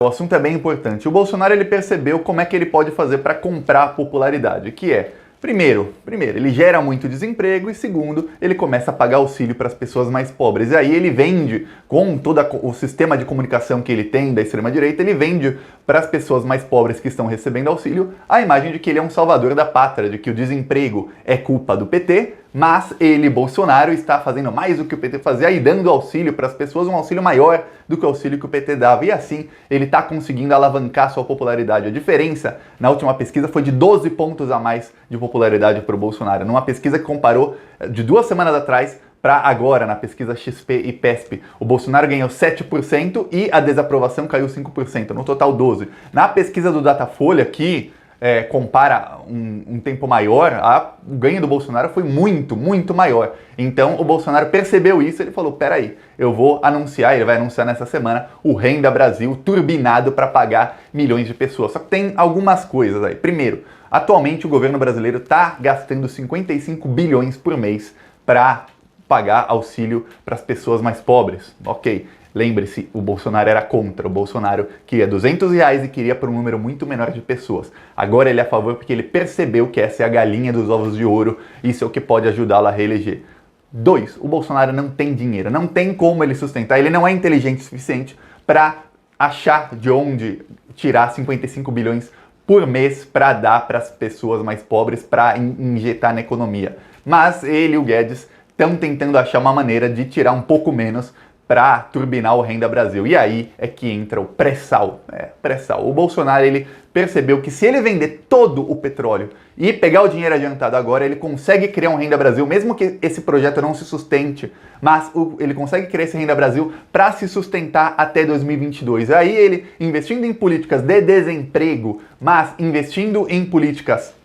O assunto é bem importante. O Bolsonaro ele percebeu como é que ele pode fazer para comprar popularidade, que é, primeiro, ele gera muito desemprego e segundo, ele começa a pagar auxílio para as pessoas mais pobres. E aí ele vende, com todo o sistema de comunicação que ele tem da extrema-direita, ele vende para as pessoas mais pobres que estão recebendo auxílio a imagem de que ele é um salvador da pátria, de que o desemprego é culpa do PT, mas ele, Bolsonaro, está fazendo mais do que o PT fazia e dando auxílio para as pessoas, um auxílio maior do que o auxílio que o PT dava. E assim, ele está conseguindo alavancar sua popularidade. A diferença, na última pesquisa, foi de 12 pontos a mais de popularidade para o Bolsonaro. Numa pesquisa que comparou de 2 semanas atrás para agora, na pesquisa XP e PESP, o Bolsonaro ganhou 7% e a desaprovação caiu 5%, no total 12%. Na pesquisa do Datafolha, que compara um tempo maior, o ganho do Bolsonaro foi muito, muito maior. Então o Bolsonaro percebeu isso e ele falou, peraí, eu vou anunciar, ele vai anunciar nessa semana, o Renda Brasil turbinado para pagar milhões de pessoas. Só que tem algumas coisas aí. Primeiro, atualmente o governo brasileiro está gastando 55 bilhões por mês para pagar auxílio para as pessoas mais pobres. Ok. Lembre-se, o Bolsonaro era contra. O Bolsonaro queria R$200 e queria para um número muito menor de pessoas. Agora ele é a favor porque ele percebeu que essa é a galinha dos ovos de ouro. Isso é o que pode ajudá-lo a reeleger. 2. O Bolsonaro não tem dinheiro. Não tem como ele sustentar. Ele não é inteligente o suficiente para achar de onde tirar 55 bilhões por mês para dar para as pessoas mais pobres, para injetar na economia. Mas ele e o Guedes estão tentando achar uma maneira de tirar um pouco menos para turbinar o Renda Brasil. E aí é que entra o pré-sal. Pré-sal. O Bolsonaro ele percebeu que se ele vender todo o petróleo e pegar o dinheiro adiantado agora, ele consegue criar um Renda Brasil, mesmo que esse projeto não se sustente, mas ele consegue criar esse Renda Brasil para se sustentar até 2022. Aí ele, investindo em políticas de desemprego, mas investindo em políticas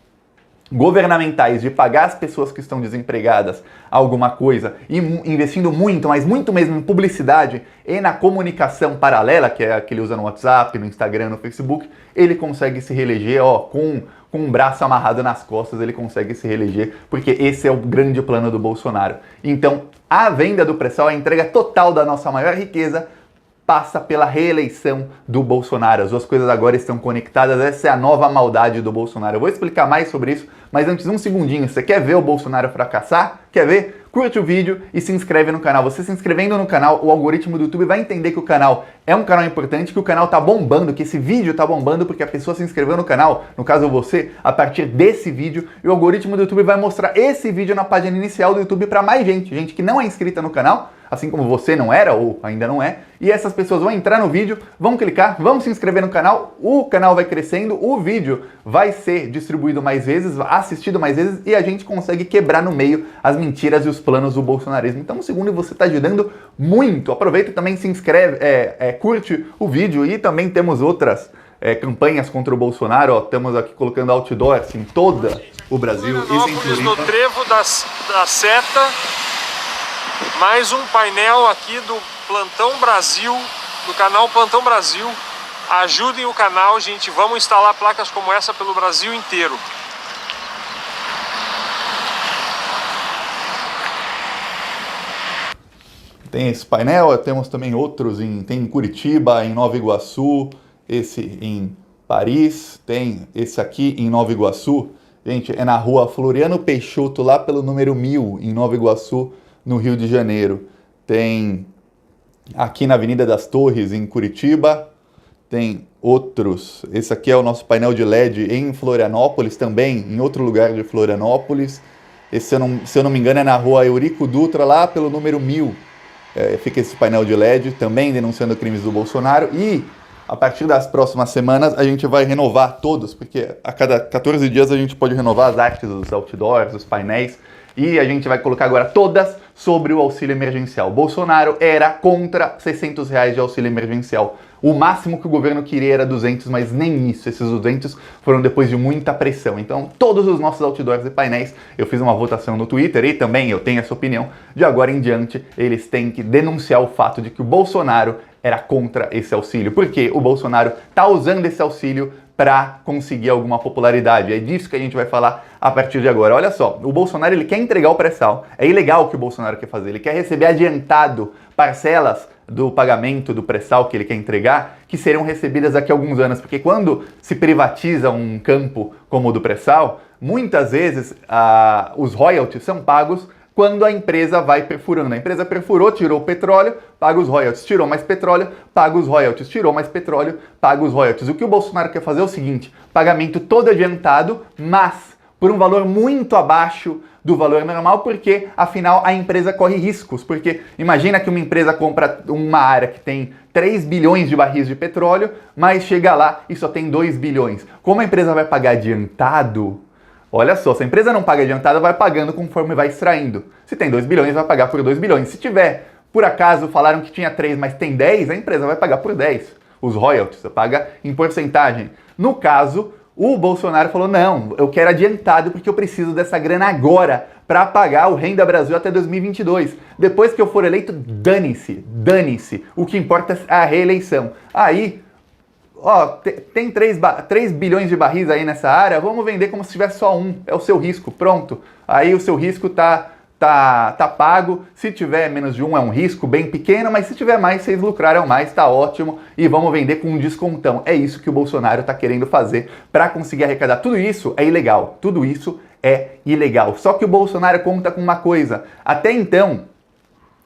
governamentais de pagar as pessoas que estão desempregadas alguma coisa e investindo muito, mas muito mesmo em publicidade e na comunicação paralela, que é a que ele usa no WhatsApp, no Instagram, no Facebook, ele consegue se reeleger com um braço amarrado nas costas, ele consegue se reeleger, porque esse é o grande plano do Bolsonaro. Então, a venda do pré-sal, a entrega total da nossa maior riqueza, passa pela reeleição do Bolsonaro. As duas coisas agora estão conectadas, essa é a nova maldade do Bolsonaro. Eu vou explicar mais sobre isso, mas antes um segundinho, você quer ver o Bolsonaro fracassar? Quer ver? Curte o vídeo e se inscreve no canal. Você se inscrevendo no canal, o algoritmo do YouTube vai entender que o canal é um canal importante, que o canal tá bombando, que esse vídeo tá bombando porque a pessoa se inscreveu no canal, no caso você, a partir desse vídeo, e o algoritmo do YouTube vai mostrar esse vídeo na página inicial do YouTube para mais gente que não é inscrita no canal, assim como você não era ou ainda não é, e essas pessoas vão entrar no vídeo, vão clicar, vão se inscrever no canal, o canal vai crescendo, o vídeo vai ser distribuído mais vezes, assistido mais vezes, e a gente consegue quebrar no meio as mentiras e os planos do bolsonarismo. Então, segundo, você está ajudando muito. Aproveita e também se inscreve, curte o vídeo, e também temos outras campanhas contra o Bolsonaro, estamos aqui colocando outdoors em todo o Brasil. No Trevo da Seta, mais um painel aqui do Plantão Brasil, do canal Plantão Brasil. Ajudem o canal, gente, vamos instalar placas como essa pelo Brasil inteiro. Tem esse painel, temos também outros, tem em Curitiba, em Nova Iguaçu, esse em Paris, tem esse aqui em Nova Iguaçu. Gente, é na rua Floriano Peixoto, lá pelo número 1000, em Nova Iguaçu, no Rio de Janeiro. Tem aqui na Avenida das Torres, em Curitiba. Tem outros. Esse aqui é o nosso painel de LED em Florianópolis, também em outro lugar de Florianópolis. Esse, se eu não me engano, é na rua Eurico Dutra, lá pelo número 1000. Fica esse painel de LED, também denunciando crimes do Bolsonaro. E a partir das próximas semanas a gente vai renovar todos, porque a cada 14 dias a gente pode renovar as artes dos outdoors, dos painéis. E a gente vai colocar agora todas sobre o auxílio emergencial. Bolsonaro era contra R$600 de auxílio emergencial. O máximo que o governo queria era 200, mas nem isso. Esses 200 foram depois de muita pressão. Então, todos os nossos outdoors e painéis, eu fiz uma votação no Twitter e também eu tenho essa opinião. De agora em diante, eles têm que denunciar o fato de que o Bolsonaro era contra esse auxílio. Porque o Bolsonaro está usando esse auxílio para conseguir alguma popularidade. É disso que a gente vai falar a partir de agora. Olha só, o Bolsonaro ele quer entregar o pré-sal. É ilegal o que o Bolsonaro quer fazer. Ele quer receber adiantado parcelas do pagamento do pré-sal que ele quer entregar, que serão recebidas daqui a alguns anos, porque quando se privatiza um campo como o do pré-sal, muitas vezes os royalties são pagos quando a empresa vai perfurando. A empresa perfurou, tirou o petróleo, paga os royalties. Tirou mais petróleo, paga os royalties. Tirou mais petróleo, paga os royalties. O que o Bolsonaro quer fazer é o seguinte, pagamento todo adiantado, mas por um valor muito abaixo do valor normal, porque afinal a empresa corre riscos. Porque imagina que uma empresa compra uma área que tem 3 bilhões de barris de petróleo, mas chega lá e só tem 2 bilhões. Como a empresa vai pagar adiantado? Olha só, se a empresa não paga adiantada, vai pagando conforme vai extraindo. Se tem 2 bilhões, vai pagar por 2 bilhões. Se tiver, por acaso, falaram que tinha 3, mas tem 10, a empresa vai pagar por 10. Os royalties, você paga em porcentagem. No caso, o Bolsonaro falou, não, eu quero adiantado porque eu preciso dessa grana agora para pagar o Renda Brasil até 2022. Depois que eu for eleito, dane-se, dane-se. O que importa é a reeleição. Aí, ó, tem 3 bilhões de barris aí nessa área, vamos vender como se tivesse só um. É o seu risco, pronto. Aí o seu risco tá pago. Se tiver menos de um, é um risco bem pequeno, mas se tiver mais, vocês lucraram mais, tá ótimo. E vamos vender com um descontão. É isso que o Bolsonaro tá querendo fazer para conseguir arrecadar. Tudo isso é ilegal. Tudo isso é ilegal. Só que o Bolsonaro conta com uma coisa. Até então,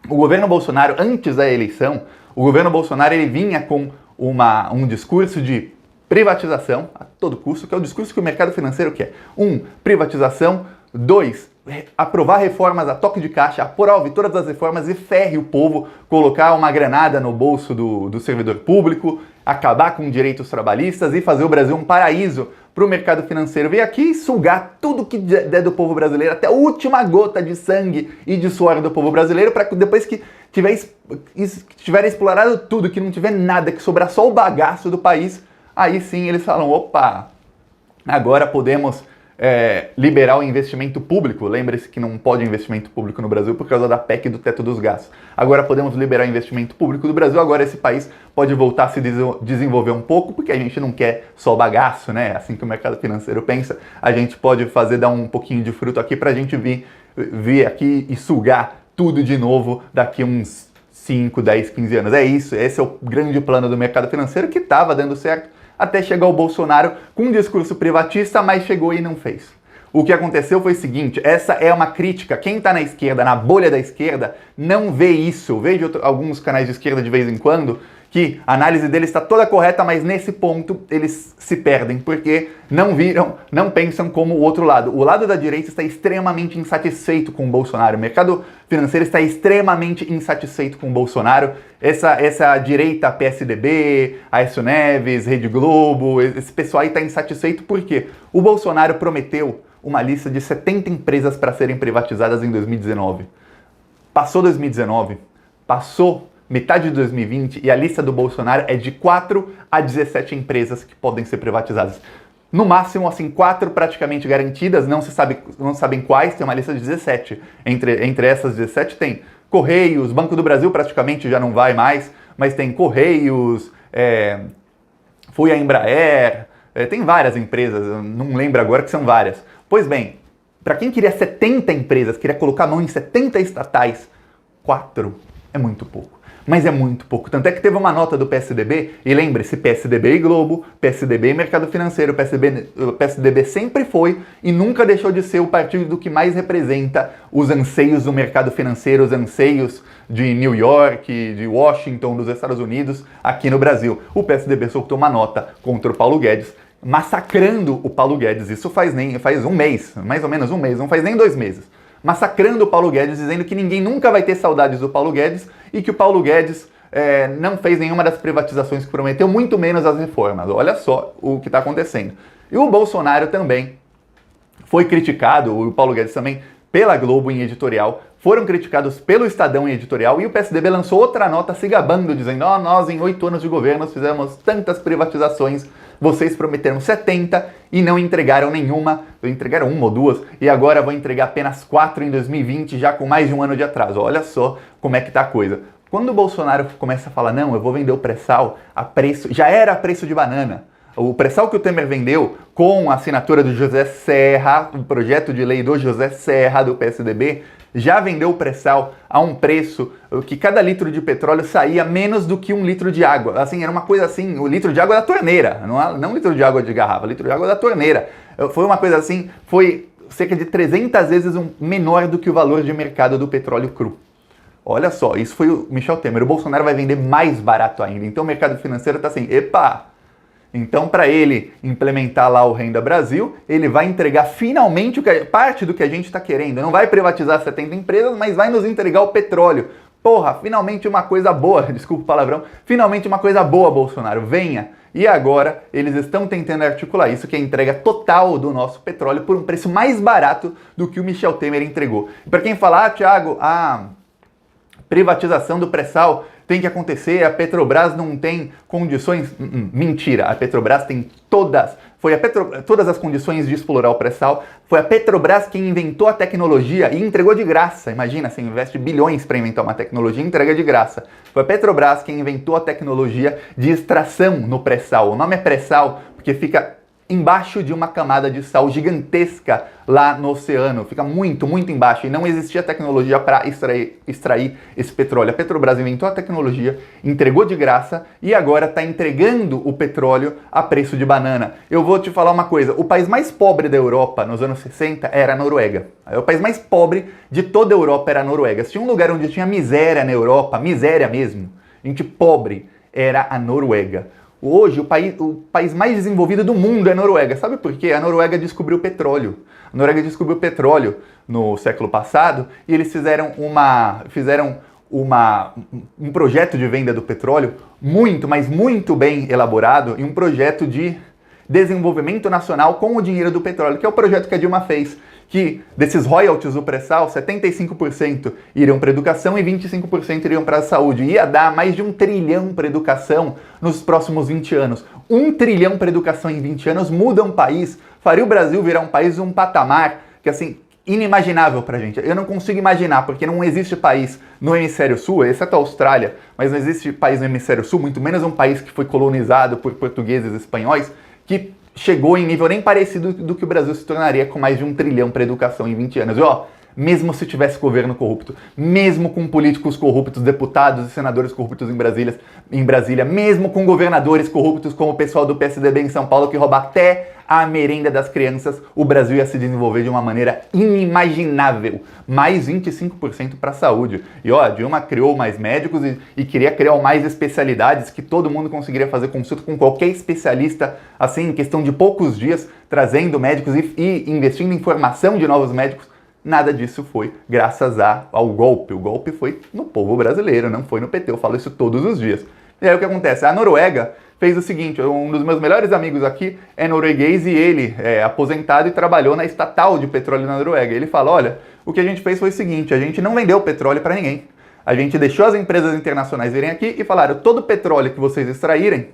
o governo Bolsonaro, antes da eleição, o governo Bolsonaro ele vinha com um discurso de privatização a todo custo, que é o discurso que o mercado financeiro quer. 1. Privatização. 2. Aprovar reformas a toque de caixa, aprove todas as reformas e ferre o povo, colocar uma granada no bolso do servidor público, acabar com direitos trabalhistas e fazer o Brasil um paraíso para o mercado financeiro. Vir aqui e sugar tudo que der do povo brasileiro, até a última gota de sangue e de suor do povo brasileiro, para que depois que tiver explorado tudo, que não tiver nada, que sobrar só o bagaço do país, aí sim eles falam, opa, agora podemos liberar o investimento público. Lembre-se que não pode investimento público no Brasil por causa da PEC do teto dos gastos. Agora podemos liberar o investimento público do Brasil, agora esse país pode voltar a se desenvolver um pouco, porque a gente não quer só bagaço, né? Assim que o mercado financeiro pensa, a gente pode dar um pouquinho de fruto aqui pra gente vir aqui e sugar tudo de novo daqui uns 5, 10, 15 anos. É isso, esse é o grande plano do mercado financeiro que estava dando certo até chegar o Bolsonaro com um discurso privatista, mas chegou e não fez. O que aconteceu foi o seguinte, essa é uma crítica, quem está na esquerda, na bolha da esquerda, não vê isso. Eu vejo alguns canais de esquerda de vez em quando, que a análise deles está toda correta, mas nesse ponto eles se perdem, porque não pensam como o outro lado. O lado da direita está extremamente insatisfeito com o Bolsonaro. O mercado financeiro está extremamente insatisfeito com o Bolsonaro. Essa direita PSDB, Aécio Neves, Rede Globo, esse pessoal aí está insatisfeito porque o Bolsonaro prometeu uma lista de 70 empresas para serem privatizadas em 2019. Passou 2019, passou metade de 2020 e a lista do Bolsonaro é de 4 a 17 empresas que podem ser privatizadas. No máximo, assim, 4 praticamente garantidas, não sabem quais, tem uma lista de 17. Entre essas 17 tem Correios, Banco do Brasil praticamente já não vai mais, mas tem Correios, foi a Embraer, tem várias empresas, eu não lembro agora que são várias. Pois bem, para quem queria 70 empresas, queria colocar a mão em 70 estatais, 4 é muito pouco. Mas é muito pouco. Tanto é que teve uma nota do PSDB, e lembre-se, PSDB e Globo, PSDB e Mercado Financeiro, o PSDB sempre foi e nunca deixou de ser o partido que mais representa os anseios do mercado financeiro, os anseios de New York, de Washington, dos Estados Unidos, aqui no Brasil. O PSDB soltou uma nota contra o Paulo Guedes, massacrando o Paulo Guedes. Isso faz um mês, mais ou menos um mês, não faz nem 2 meses. Massacrando o Paulo Guedes, dizendo que ninguém nunca vai ter saudades do Paulo Guedes e que o Paulo Guedes não fez nenhuma das privatizações que prometeu, muito menos as reformas. Olha só o que está acontecendo. E o Bolsonaro também foi criticado, o Paulo Guedes também, pela Globo em editorial, foram criticados pelo Estadão em editorial e o PSDB lançou outra nota se gabando, dizendo: nós em 8 anos de governo fizemos tantas privatizações, vocês prometeram 70 e não entregaram nenhuma, entregaram 1 ou 2 e agora vão entregar apenas 4 em 2020, já com mais de 1 ano de atraso. Olha só como é que tá a coisa. Quando o Bolsonaro começa a falar, não, eu vou vender o pré-sal a preço, já era a preço de banana. O pré-sal que o Temer vendeu com a assinatura do José Serra, o projeto de lei do José Serra, do PSDB, já vendeu o pré-sal a um preço que cada litro de petróleo saía menos do que 1 litro de água. Assim, era uma coisa assim, o litro de água da torneira, não litro de água de garrafa, litro de água da torneira. Foi uma coisa assim, foi cerca de 300 vezes menor do que o valor de mercado do petróleo cru. Olha só, isso foi o Michel Temer. O Bolsonaro vai vender mais barato ainda. Então o mercado financeiro está assim, epa! Então, para ele implementar lá o Renda Brasil, ele vai entregar finalmente parte do que a gente está querendo. Não vai privatizar 70 empresas, mas vai nos entregar o petróleo. Porra, finalmente uma coisa boa, desculpa o palavrão, finalmente uma coisa boa, Bolsonaro, venha. E agora eles estão tentando articular isso, que é a entrega total do nosso petróleo por um preço mais barato do que o Michel Temer entregou. E para quem fala, Thiago, a privatização do pré-sal tem que acontecer, a Petrobras não tem condições. Mentira, a Petrobras tem todas as condições de explorar o pré-sal. Foi a Petrobras quem inventou a tecnologia e entregou de graça. Imagina, você investe bilhões para inventar uma tecnologia e entrega de graça. Foi a Petrobras quem inventou a tecnologia de extração no pré-sal. O nome é pré-sal porque fica embaixo de uma camada de sal gigantesca lá no oceano, fica muito, muito embaixo, e não existia tecnologia para extrair esse petróleo. A Petrobras inventou a tecnologia, entregou de graça e agora está entregando o petróleo a preço de banana. Eu vou te falar uma coisa, o país mais pobre da Europa nos anos 60 era a Noruega. O país mais pobre de toda a Europa era a Noruega. Se tinha um lugar onde tinha miséria na Europa, miséria mesmo, gente pobre, era a Noruega. Hoje, o país mais desenvolvido do mundo é a Noruega. Sabe por quê? A Noruega descobriu petróleo. A Noruega descobriu petróleo no século passado e eles fizeram um projeto de venda do petróleo muito, mas muito bem elaborado e um projeto de desenvolvimento nacional com o dinheiro do petróleo, que é o projeto que a Dilma fez, que desses royalties do pré-sal, 75% iriam para educação e 25% iriam para a saúde. Ia dar mais de 1 trilhão para educação nos próximos 20 anos. 1 trilhão para educação em 20 anos muda um país, faria o Brasil virar um país, um patamar que, assim, inimaginável pra gente. Eu não consigo imaginar, porque não existe país no hemisfério sul, exceto a Austrália, mas não existe país no hemisfério sul, muito menos um país que foi colonizado por portugueses e espanhóis, que chegou em nível nem parecido do que o Brasil se tornaria com mais de 1 trilhão para educação em 20 anos. E ó, mesmo se tivesse governo corrupto, mesmo com políticos corruptos, deputados e senadores corruptos em Brasília, mesmo com governadores corruptos como o pessoal do PSDB em São Paulo que rouba até a merenda das crianças, o Brasil ia se desenvolver de uma maneira inimaginável. Mais 25% para a saúde. E ó, a Dilma criou mais médicos e queria criar mais especialidades que todo mundo conseguiria fazer consulta com qualquer especialista, assim, em questão de poucos dias, trazendo médicos e investindo em formação de novos médicos. Nada disso foi graças ao golpe. O golpe foi no povo brasileiro, não foi no PT. Eu falo isso todos os dias. E aí o que acontece? A Noruega fez o seguinte, um dos meus melhores amigos aqui é norueguês e ele é aposentado e trabalhou na estatal de petróleo na Noruega. Ele fala, olha, o que a gente fez foi o seguinte, a gente não vendeu petróleo para ninguém. A gente deixou as empresas internacionais virem aqui e falaram, todo o petróleo que vocês extraírem,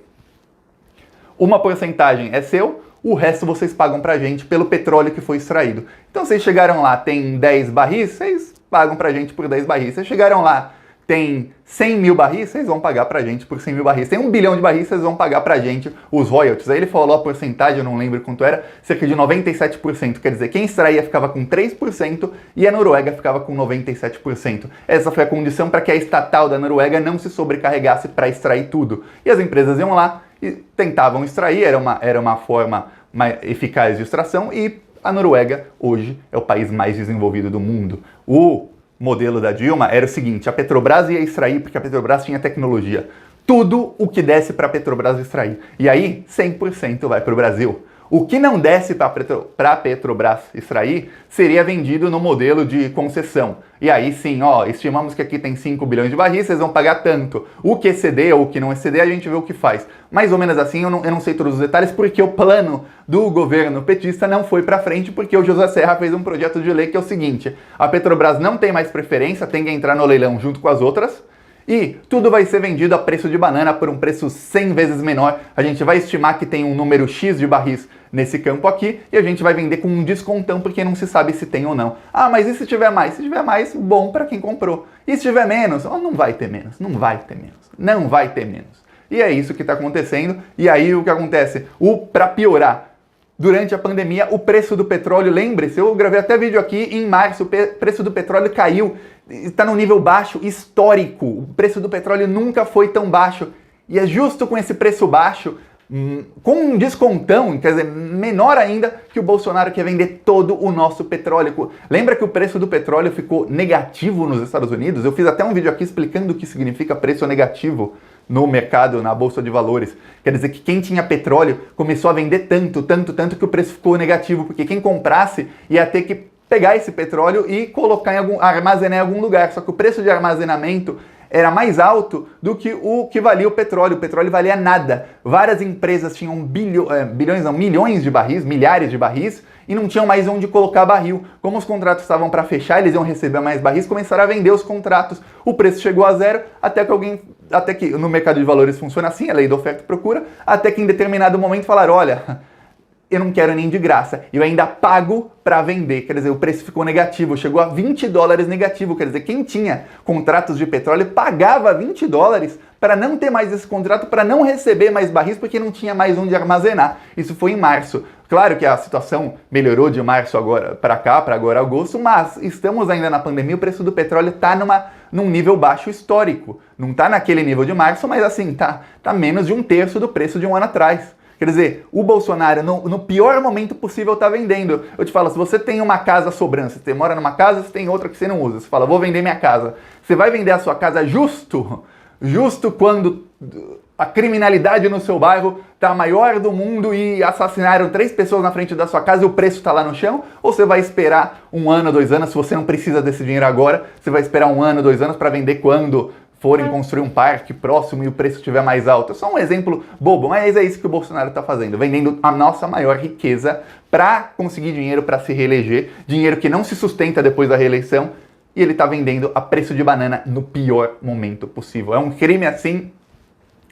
uma porcentagem é seu, o resto vocês pagam pra gente pelo petróleo que foi extraído. Então vocês chegaram lá, tem 10 barris, vocês pagam pra gente por 10 barris. Vocês chegaram lá, tem 100 mil barris, vocês vão pagar pra gente por 100 mil barris. Tem 1 bilhão de barris, vocês vão pagar pra gente os royalties. Aí ele falou a porcentagem, eu não lembro quanto era, cerca de 97%. Quer dizer, quem extraía ficava com 3% e a Noruega ficava com 97%. Essa foi a condição para que a estatal da Noruega não se sobrecarregasse para extrair tudo. E as empresas iam lá e tentavam extrair, era uma forma mais eficaz de extração e a Noruega hoje é o país mais desenvolvido do mundo. O modelo da Dilma era o seguinte, a Petrobras ia extrair porque a Petrobras tinha tecnologia. Tudo o que desse para a Petrobras extrair. E aí, 100% vai para o Brasil. O que não desse para a Petrobras extrair seria vendido no modelo de concessão. E aí sim, ó, estimamos que aqui tem 5 bilhões de barris, vocês vão pagar tanto. O que exceder ou o que não exceder, a gente vê o que faz. Mais ou menos assim, eu não sei todos os detalhes, porque o plano do governo petista não foi para frente, porque o José Serra fez um projeto de lei que é o seguinte, a Petrobras não tem mais preferência, tem que entrar no leilão junto com as outras, e tudo vai ser vendido a preço de banana por um preço 100 vezes menor. A gente vai estimar que tem um número X de barris nesse campo aqui e a gente vai vender com um descontão porque não se sabe se tem ou não. Ah, mas e se tiver mais? Se tiver mais, bom para quem comprou. E se tiver menos? Oh, não vai ter menos, não vai ter menos, não vai ter menos. E é isso que está acontecendo. E aí o que acontece? Para piorar, durante a pandemia, o preço do petróleo, lembre-se, eu gravei até vídeo aqui em março, o preço do petróleo caiu, está num nível baixo histórico. O preço do petróleo nunca foi tão baixo. E é justo com esse preço baixo, com um descontão, quer dizer, menor ainda, que o Bolsonaro quer vender todo o nosso petróleo. Lembra que o preço do petróleo ficou negativo nos Estados Unidos? Eu fiz até um vídeo aqui explicando o que significa preço negativo no mercado, na Bolsa de Valores. Quer dizer que quem tinha petróleo começou a vender tanto que o preço ficou negativo, porque quem comprasse ia ter que pegar esse petróleo e colocar armazenar em algum lugar. Só que o preço de armazenamento era mais alto do que o que valia o petróleo. O petróleo valia nada. Várias empresas tinham milhões de barris, milhares de barris, e não tinham mais onde colocar barril. Como os contratos estavam para fechar, eles iam receber mais barris, começaram a vender os contratos. O preço chegou a zero, até que no mercado de valores funciona assim, a lei da oferta e procura, até que em determinado momento falaram, olha, eu não quero nem de graça, eu ainda pago para vender. Quer dizer, o preço ficou negativo, chegou a $20 negativo. Quer dizer, quem tinha contratos de petróleo pagava $20 para não ter mais esse contrato, para não receber mais barris, porque não tinha mais onde armazenar. Isso foi em março. Claro que a situação melhorou de março agora para cá, para agora agosto, mas estamos ainda na pandemia, o preço do petróleo está num nível baixo histórico. Não está naquele nível de março, mas assim, tá menos de um terço do preço de um ano atrás. Quer dizer, o Bolsonaro, no pior momento possível, está vendendo. Eu te falo, se você tem uma casa sobrando, você mora numa casa, você tem outra que você não usa. Você fala, vou vender minha casa. Você vai vender a sua casa justo quando a criminalidade no seu bairro está a maior do mundo e assassinaram 3 pessoas na frente da sua casa e o preço está lá no chão? Ou você vai esperar 1 ano, 2 anos, se você não precisa desse dinheiro agora, você vai esperar 1 ano, 2 anos para vender quando forem construir um parque próximo e o preço estiver mais alto? É só um exemplo bobo, mas é isso que o Bolsonaro está fazendo, vendendo a nossa maior riqueza para conseguir dinheiro para se reeleger, dinheiro que não se sustenta depois da reeleição, e ele está vendendo a preço de banana no pior momento possível. É um crime assim,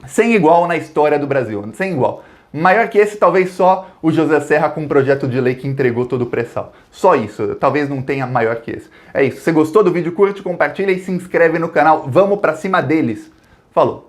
sem igual na história do Brasil, sem igual. Maior que esse, talvez só o José Serra com um projeto de lei que entregou todo o pré-sal. Só isso, talvez não tenha maior que esse. É isso, se você gostou do vídeo, curte, compartilha e se inscreve no canal. Vamos pra cima deles. Falou!